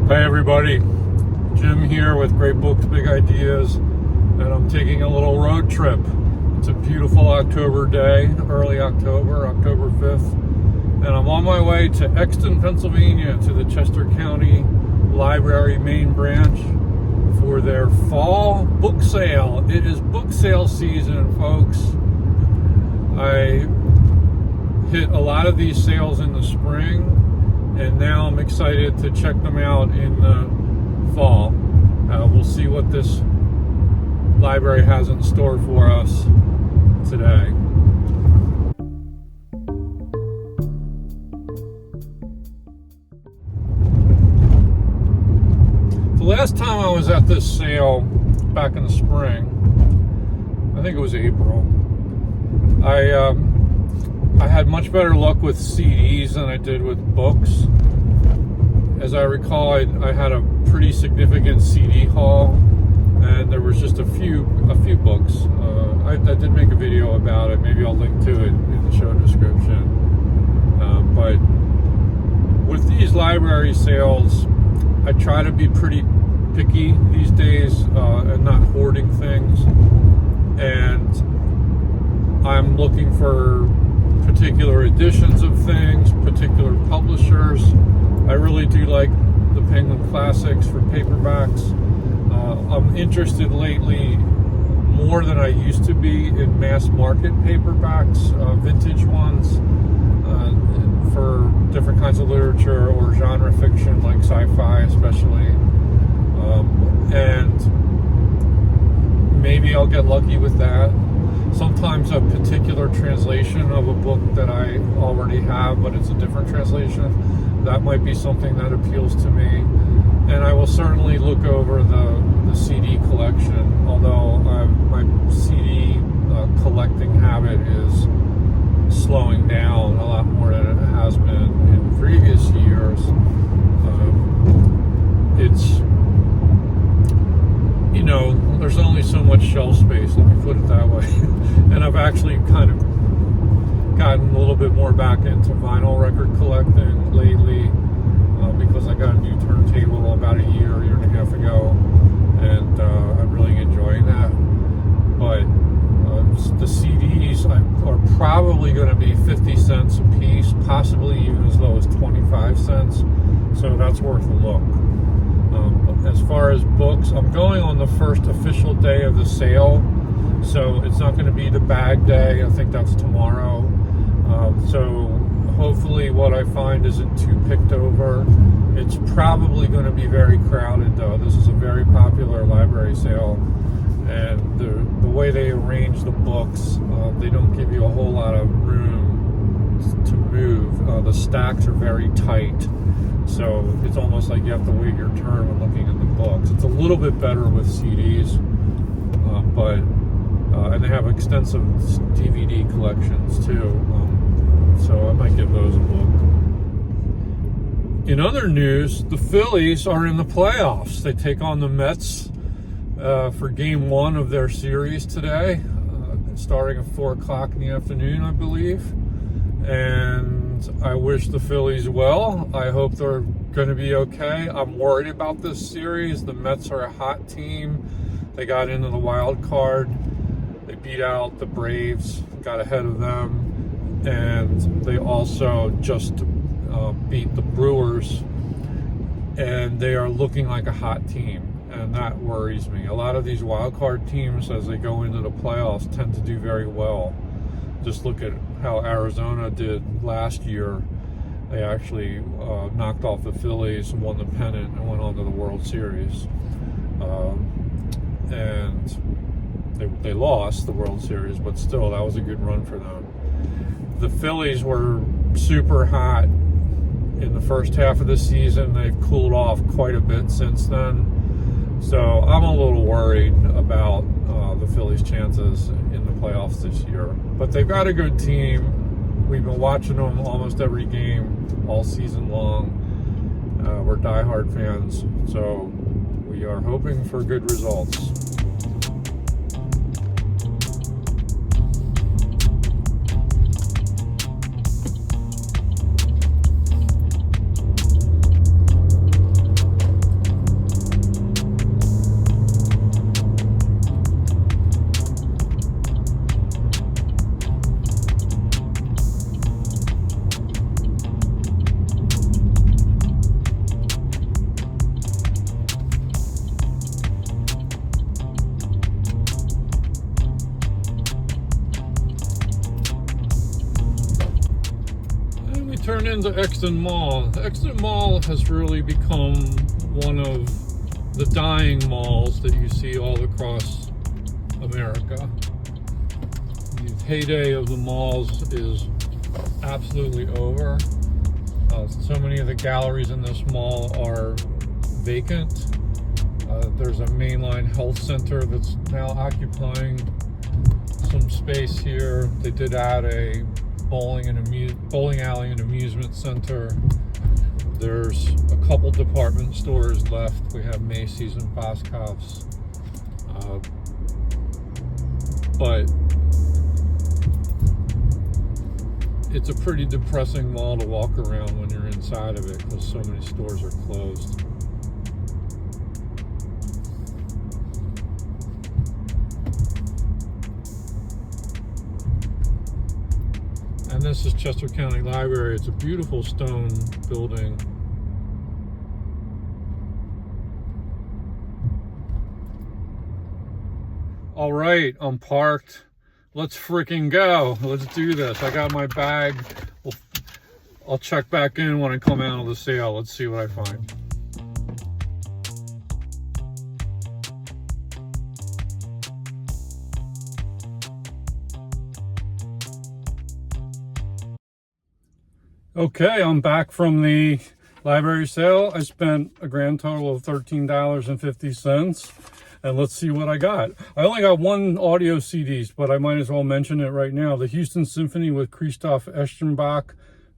Hi everybody, Jim here with Great Books, Big Ideas, and I'm taking a little road trip. It's a beautiful October day, early October, October 5th, and I'm on my way to Exton, Pennsylvania, to the Chester County Library main branch for their fall book sale. It is book sale season, folks. I hit a lot of these sales in the spring, and now I'm excited to check them out in the fall. We'll see what this library has in store for us today. The last time I was at this sale, back in the spring, I think it was April, I had much better luck with CDs than I did with books. As I recall, I had a pretty significant CD haul, and there was just a few books. I did make a video about it. Maybe I'll link to it in the show description. But with these library sales, I try to be pretty picky these days and not hoarding things. And I'm looking for particular editions of things, particular publishers. I really do like the Penguin Classics for paperbacks. I'm interested lately, more than I used to be, in mass market paperbacks, vintage ones, for different kinds of literature or genre fiction, like sci-fi especially. And maybe I'll get lucky with that. Sometimes a particular translation of a book that I already have, but it's a different translation, that might be something that appeals to me. And I will certainly look over the CD collection, although my CD collecting habit is slowing down a lot more than it has been in previous years. There's only so much shelf space, let me put it that way. And I've actually kind of gotten a little bit more back into vinyl record collecting lately, because I got a new turntable about a year and a half ago, and I'm really enjoying that. But the CDs are probably going to be 50 cents a piece, possibly even as low as 25 cents, so that's worth a look. As far as books, I'm going on the first official day of the sale, so it's not going to be the bag day. I think that's tomorrow. So hopefully what I find isn't too picked over. It's probably going to be very crowded, though. This is a very popular library sale, and the way they arrange the books, they don't give you a whole lot of room to move. The stacks are very tight, so it's almost like you have to wait your turn when looking at the books. It's a little bit better with CDs, and they have extensive DVD collections too, so I might give those a look. In other news, the Phillies are in the playoffs. They take on the Mets for game one of their series today, starting at 4 o'clock in the afternoon, I believe. And I wish the Phillies well. I hope they're going to be okay. I'm worried about this series. The Mets are a hot team. They got into the wild card. They beat out the Braves, got ahead of them, and they also just beat the Brewers, and they are looking like a hot team, and that worries me. A lot of these wild card teams, as they go into the playoffs, tend to do very well. Just look at how Arizona did last year. They actually knocked off the Phillies and won the pennant and went on to the World Series. And they lost the World Series, but still, that was a good run for them. The Phillies were super hot in the first half of the season. They've cooled off quite a bit since then. So I'm a little worried about the Phillies' chances in the playoffs this year. But they've got a good team. We've been watching them almost every game all season long. We're diehard fans, so we are hoping for good results. to Exton Mall. The Exton Mall has really become one of the dying malls that you see all across America. The heyday of the malls is absolutely over. So many of the galleries in this mall are vacant. There's a mainline health center that's now occupying some space here. They did add a bowling alley and amusement center. There's a couple department stores left. We have Macy's and Boscov's. But it's a pretty depressing mall to walk around when you're inside of it because so many stores are closed. And this is Chester County Library. It's a beautiful stone building. All right, I'm parked. Let's freaking go. Let's do this. I got my bag. I'll check back in when I come out of the sale. Let's see what I find. Okay, I'm back from the library sale. I spent a grand total of $13.50. And let's see what I got. I only got one audio CDs, but I might as well mention it right now. The Houston Symphony with Christoph Eschenbach,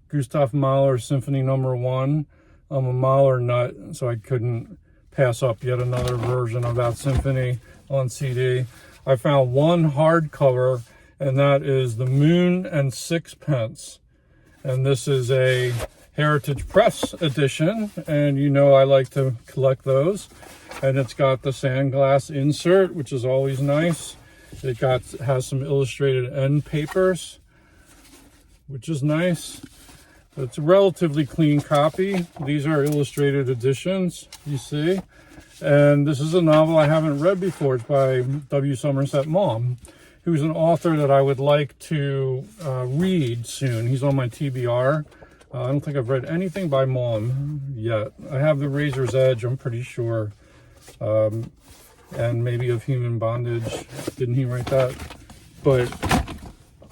Gustav Mahler Symphony No. 1. I'm a Mahler nut, so I couldn't pass up yet another version of that symphony on CD. I found one hardcover, and that is The Moon and Sixpence. And this is a Heritage Press edition, and you know I like to collect those. And it's got the sandglass insert, which is always nice. It has some illustrated end papers, which is nice. It's a relatively clean copy. These are illustrated editions, you see. And this is a novel I haven't read before. It's by W. Somerset Maugham, who's an author that I would like to read soon. He's on my TBR. I don't think I've read anything by Maugham yet. I have The Razor's Edge, I'm pretty sure. And maybe Of Human Bondage. Didn't he write that? But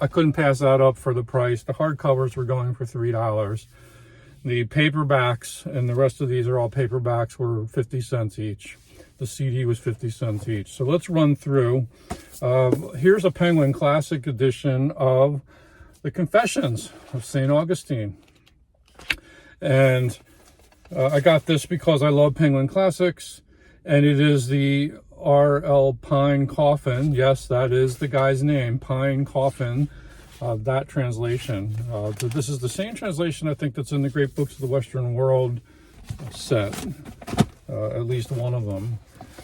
I couldn't pass that up for the price. The hardcovers were going for $3. The paperbacks, and the rest of these are all paperbacks, were 50 cents each. The CD was 50 cents each. So let's run through. Here's a Penguin Classic edition of The Confessions of St. Augustine. And I got this because I love Penguin Classics. And it is the R.L. Pine Coffin. Yes, that is the guy's name, Pine Coffin. That translation. This is the same translation, I think, that's in the Great Books of the Western World set. At least one of them.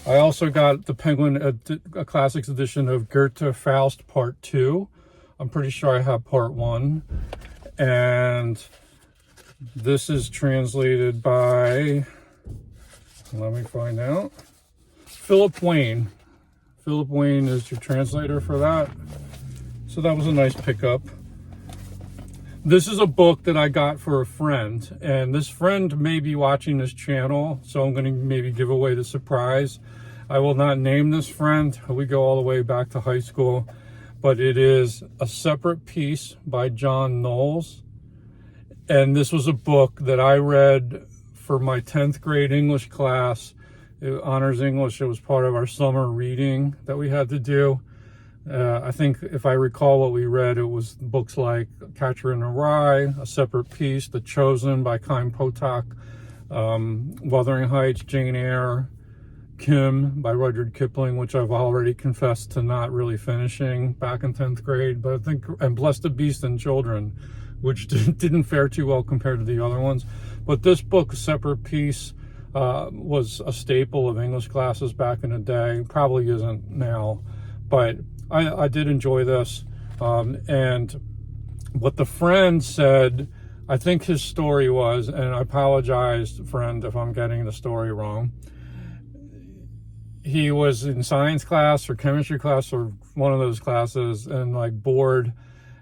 I also got the Penguin Classics edition of Goethe Faust Part 2. I'm pretty sure I have Part 1. And this is translated by... let me find out. Philip Wayne. Philip Wayne is your translator for that. So that was a nice pickup. This is a book that I got for a friend. And this friend may be watching this channel. So I'm going to maybe give away the surprise. I will not name this friend. We go all the way back to high school. But it is A Separate Peace by John Knowles. And this was a book that I read for my 10th grade English class, honors English. It was part of our summer reading that we had to do. I think if I recall what we read, it was books like Catcher in the Rye, A Separate Peace, The Chosen by Chaim Potok, Wuthering Heights, Jane Eyre, Kim by Rudyard Kipling, which I've already confessed to not really finishing back in 10th grade, but I think, and Bless the Beast and Children, which didn't fare too well compared to the other ones. But this book, A Separate Peace, was a staple of English classes back in the day. Probably isn't now, but I did enjoy this. And what the friend said, I think his story was, and I apologize, friend, if I'm getting the story wrong. He was in science class or chemistry class or one of those classes and like bored.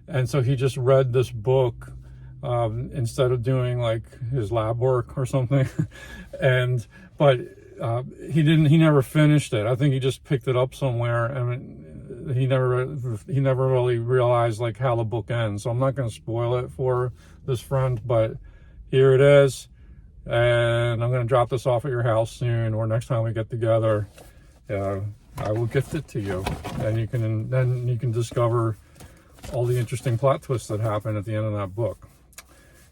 And so he just read this book instead of doing like his lab work or something. But he never finished it. I think he just picked it up somewhere, and he never really realized like how the book ends. So I'm not going to spoil it for this friend, but here it is. And I'm going to drop this off at your house soon, or next time we get together. I will gift it to you, and then you can discover all the interesting plot twists that happen at the end of that book.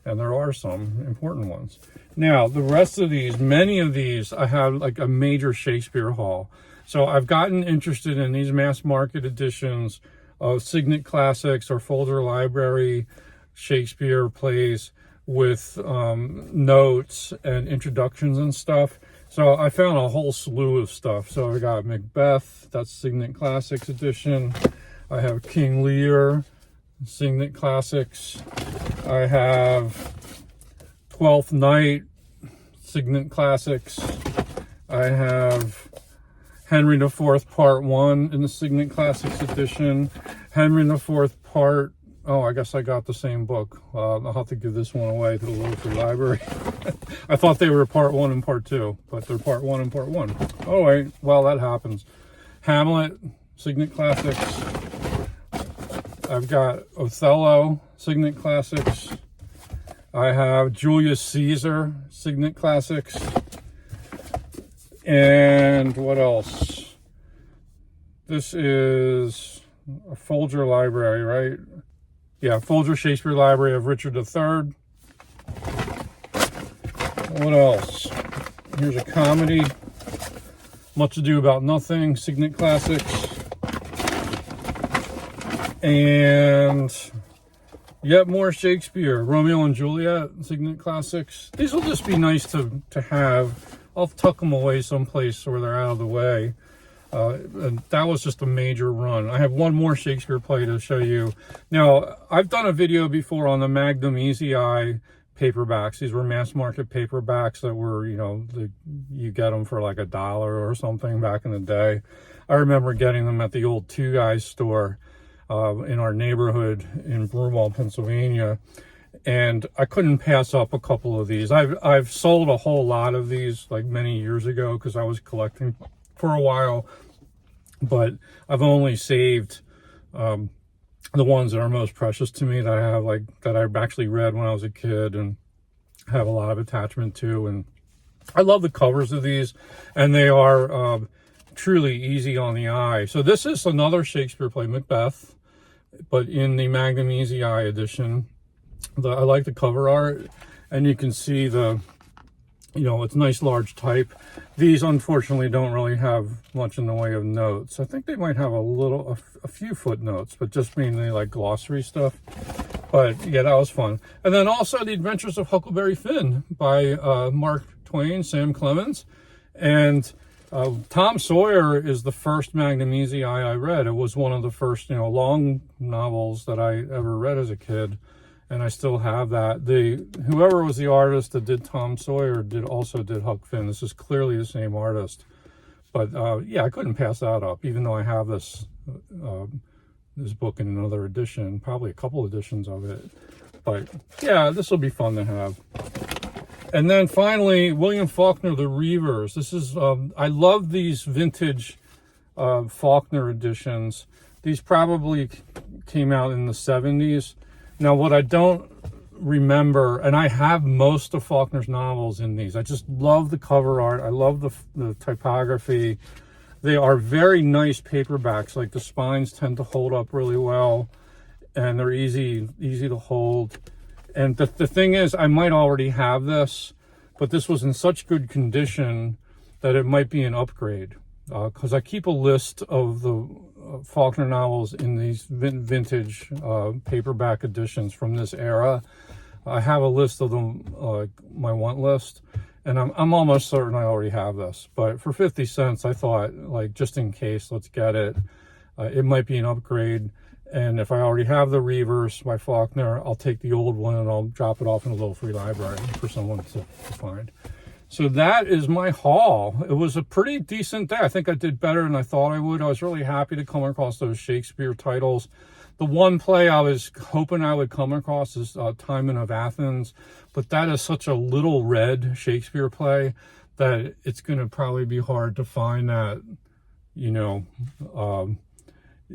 And there are some important ones. Now, the rest of these, many of these, I have like a major Shakespeare haul. So I've gotten interested in these mass market editions of Signet Classics or Folger Library Shakespeare plays with notes and introductions and stuff. So I found a whole slew of stuff. So I got Macbeth, that's Signet Classics edition. I have King Lear, Signet Classics. I have Twelfth Night, Signet Classics. I have Henry IV Part 1 in the Signet Classics edition. Henry IV Part... Oh, I guess I got the same book. I'll have to give this one away to the local library. I thought they were Part 1 and Part 2, but they're Part 1 and Part 1. Oh, wait. Well, that happens. Hamlet, Signet Classics. I've got Othello, Signet Classics. I have Julius Caesar, Signet Classics. And what else? This is a Folger Library, right? Yeah, Folger Shakespeare Library of Richard III. What else? Here's a comedy. Much Ado About Nothing, Signet Classics. And yet more Shakespeare. Romeo and Juliet, Signet Classics. These will just be nice to have. I'll tuck them away someplace where they're out of the way. And that was just a major run. I have one more Shakespeare play to show you. Now, I've done a video before on the Magnum Easy Eye paperbacks. These were mass market paperbacks that were, you get them for like $1 or something back in the day. I remember getting them at the old Two Guys store in our neighborhood in Broomall, Pennsylvania. And I couldn't pass up a couple of these. I've sold a whole lot of these like many years ago because I was collecting for a while. But I've only saved the ones that are most precious to me, that I have, like, that I've actually read when I was a kid and have a lot of attachment to. And I love the covers of these, and they are truly easy on the eye. So this is another Shakespeare play, Macbeth, but in the Magnum Easy Eye edition. I like the cover art, and you can see it's nice large type. These unfortunately don't really have much in the way of notes. I think they might have a few footnotes, but just mainly like glossary stuff. But yeah, that was fun. And then also The Adventures of Huckleberry Finn by Mark Twain, Sam Clemens. And Tom Sawyer is the first Magnum Easy Eye I read. It was one of the first, long novels that I ever read as a kid. And I still have that. Whoever was the artist that did Tom Sawyer also did Huck Finn. This is clearly the same artist. But yeah, I couldn't pass that up, even though I have this book in another edition, probably a couple editions of it. But yeah, this will be fun to have. And then finally, William Faulkner, The Reivers. This is, I love these vintage Faulkner editions. These probably came out in the 70s. Now, what I don't remember, and I have most of Faulkner's novels in these. I just love the cover art. I love the typography. They are very nice paperbacks. Like, the spines tend to hold up really well, and they're easy to hold. And the thing is, I might already have this, but this was in such good condition that it might be an upgrade. Because I keep a list of the Faulkner novels in these vintage paperback editions from this era. I have a list of them, my want list, and I'm almost certain I already have this. But for 50 cents, I thought, like, just in case, let's get it. It might be an upgrade. And if I already have The Reivers by Faulkner, I'll take the old one and I'll drop it off in a little free library for someone to find. So that is my haul. It was a pretty decent day. I think I did better than I thought I would. I was really happy to come across those Shakespeare titles. The one play I was hoping I would come across is Timon of Athens, but that is such a little read Shakespeare play that it's going to probably be hard to find that, you know,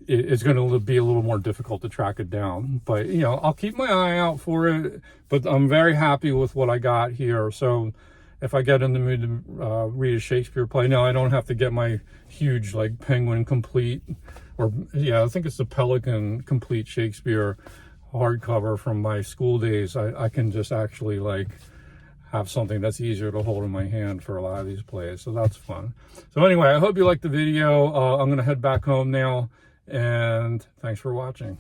it's going to be a little more difficult to track it down. But, you know, I'll keep my eye out for it, but I'm very happy with what I got here. So if I get in the mood to read a Shakespeare play, now I don't have to get my huge, like, Penguin complete, or, yeah, I think it's the Pelican complete Shakespeare hardcover from my school days. I can just actually, like, have something that's easier to hold in my hand for a lot of these plays. So that's fun. So anyway, I hope you liked the video. I'm going to head back home now, and thanks for watching.